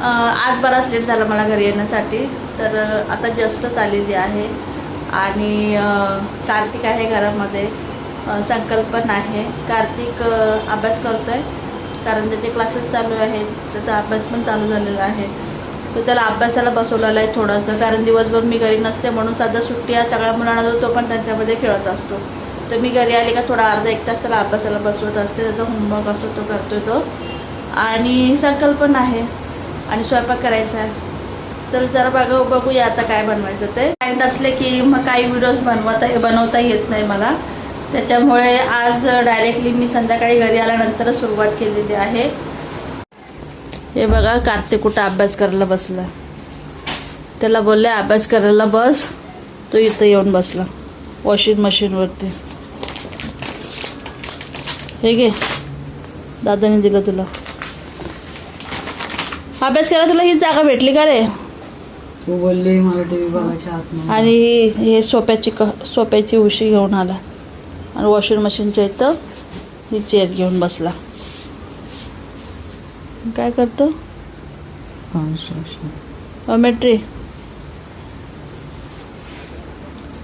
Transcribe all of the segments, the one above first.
आज बराच लेट झाला मला घरी येण्यासाठी, तर आता जस्टच आलेली आहे. आणि कार्तिक आहे घरामध्ये, संकल्पन आहे. कार्तिक अभ्यास करतो आहे कारण त्याचे क्लासेस चालू आहेत, त्याचा अभ्यास पण चालू झालेला आहे. तर त्याला अभ्यासाला बसवलेलं आहे थोडंसं, कारण दिवसभर मी घरी नसते म्हणून सध्या सुट्टी आहे सगळ्या मुलांना, जो तो पण त्यांच्यामध्ये खेळत असतो. तर मी घरी आली का थोडा अर्धा एक तास त्याला अभ्यासाला बसवत असते. त्याचा होमवर्क असतो तो करतोय तो. आणि संकल्पन आहे आणि स्वयंपाक करायचा आहे. तर जरा बघूया आता काय बनवायचं ते. टाइम असले की मग काही व्हिडिओज बनवता येत नाही मला, त्याच्यामुळे आज डायरेक्टली मी संध्याकाळी घरी आल्यानंतर सुरुवात केलेली आहे. हे बघा, कार्तिक कुठं अभ्यास करायला बसला. त्याला बोलले अभ्यास करायला बस, तो इथं येऊन बसला वॉशिंग मशीनवरती. हे घे, दादाने दिलं तुला अभ्यास करायला. तुला ही जागा भेटली का रे? तू बोलली मला टीव्ही बघायच्या आत. आणि हे सोप्याची उशी घेऊन आला आणि वॉशिंग मशीनच्या इथं ही चेअर घेऊन बसला. काय करतो? कॉमेट्री.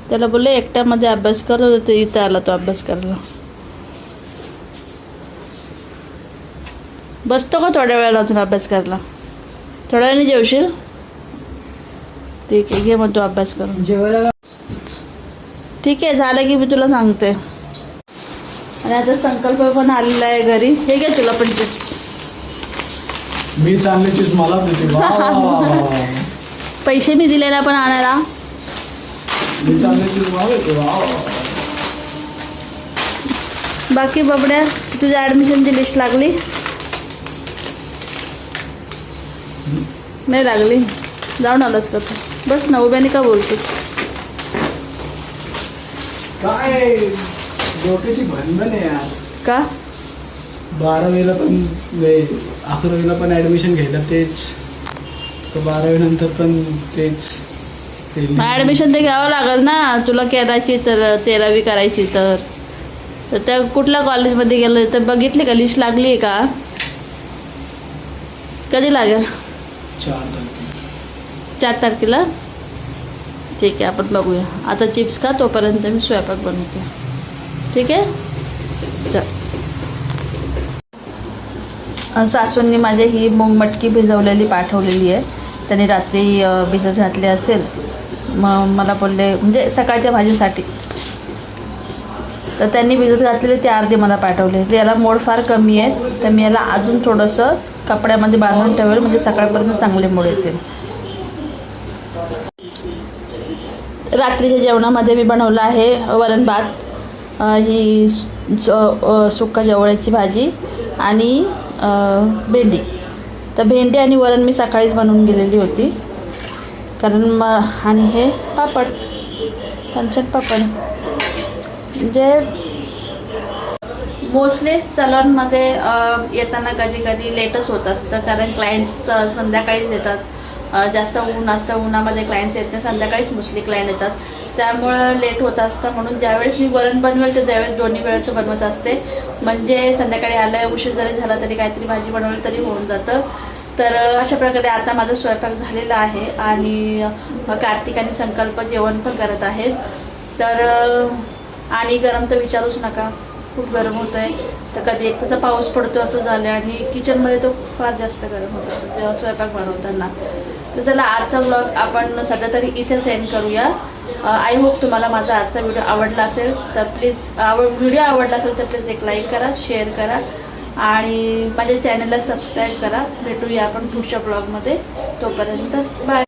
त्याला बोलले एकट्यामध्ये अभ्यास करत होते, इथं आला तो अभ्यास करायला. बसतो का थोड्या वेळाला अजून अभ्यास करायला? थोड्या वेळाने जेवशील? ठीक आहे, घे मग तू अभ्यास करून. जेवायला ठीक आहे, झालं की मी तुला सांगते. आणि आता संकल्प पण आलेला आहे घरी. हे घे तुला पण चिप्स. मी चांगली चीज मला देते. पैसे मी दिले ना पण आणायला. मी चांगली चीज मला देते. बाकी बबड्या, तुझ्या ऍडमिशनची लिस्ट लागली? नाही लागली? जाऊन आलास का तू? बस ना, उभ्याने का बोलतो? काय डोक्याची भांडण आहे यार. का? 12वीला पण 11वीला पण ऍडमिशन घ्यायला तेच, तर 12वी नंतर पण तेच. ऍडमिशन ते घ्यावं लागेल ना तुला करायची तर, 13वी करायची तर. त्या कुठल्या कॉलेजमध्ये गेलं तर बघितली का? लिस्ट लागली आहे का? कधी लागेल? 4 तारखेला. ठीक आहे, आपण बघूया. आता चिप्स खा, तोपर्यंत मी स्वयंपाक बनवते. ठीक आहे, चल. सासूंनी माझे ही मूग मटकी भिजवलेली पाठवलेली आहे. त्यांनी रात्री भिजत घातली असेल, मग मला बोलले म्हणजे सकाळच्या भाजीसाठी, तर त्यांनी भिजत घातलेले ते अर्धे मला पाठवले. याला मोड फार कमी आहे, तर मी याला अजून थोडंसं कपड्यामध्ये बांधून ठेवेल, म्हणजे सकाळपर्यंत चांगले मोड येतील. रात्रीच्या जेवणामध्ये मी बनवलं आहे वरण भात, ही सुक्का जवळ्याची भाजी आणि भेंडी. तर भेंडी आणि वरण मी सकाळीच बनवून गेलेली होती, कारण आणि हे पापड, छान पापड. म्हणजे मोस्टली सलॉनमध्ये येताना कधी कधी लेटच होत असतं, कारण क्लायंट्स संध्याकाळीच येतात. जास्त ऊन असतं, उन्हामध्ये क्लायंट्स येत नाही, संध्याकाळीच मोस्टली क्लायंट येतात, त्यामुळं लेट होत असतं. म्हणून ज्यावेळेस मी वरण बनवेल तर त्यावेळेस दोन्ही वेळेचं बनवत असते, म्हणजे संध्याकाळी आलं उशीर जरी झाला तरी काहीतरी भाजी बनवली तरी होऊन जातं. तर अशा प्रकारे आता माझा स्वयंपाक झालेला आहे आणि कार्तिक आणि संकल्प जेवण पण करत आहेत. तर आणि गरम तर विचारूच नका, खूप गरम होतं आहे. तर कधी एक त्याचा पाऊस पडतो असं झालं, आणि किचनमध्ये तो फार जास्त गरम होत असतं जेव्हा स्वयंपाक बनवताना. तर चला, आजचा व्लॉग आपण सध्या तरी इथे सेंड करूया. आय होप तुम्हाला माझा आजचा व्हिडिओ आवडला असेल तर प्लीज, व्हिडिओ आवडला असेल तर प्लीज एक लाईक करा, शेअर करा आणि माझ्या चॅनलला सबस्क्राईब करा. भेटूया आपण पुढच्या ब्लॉगमध्ये. तोपर्यंत बाय.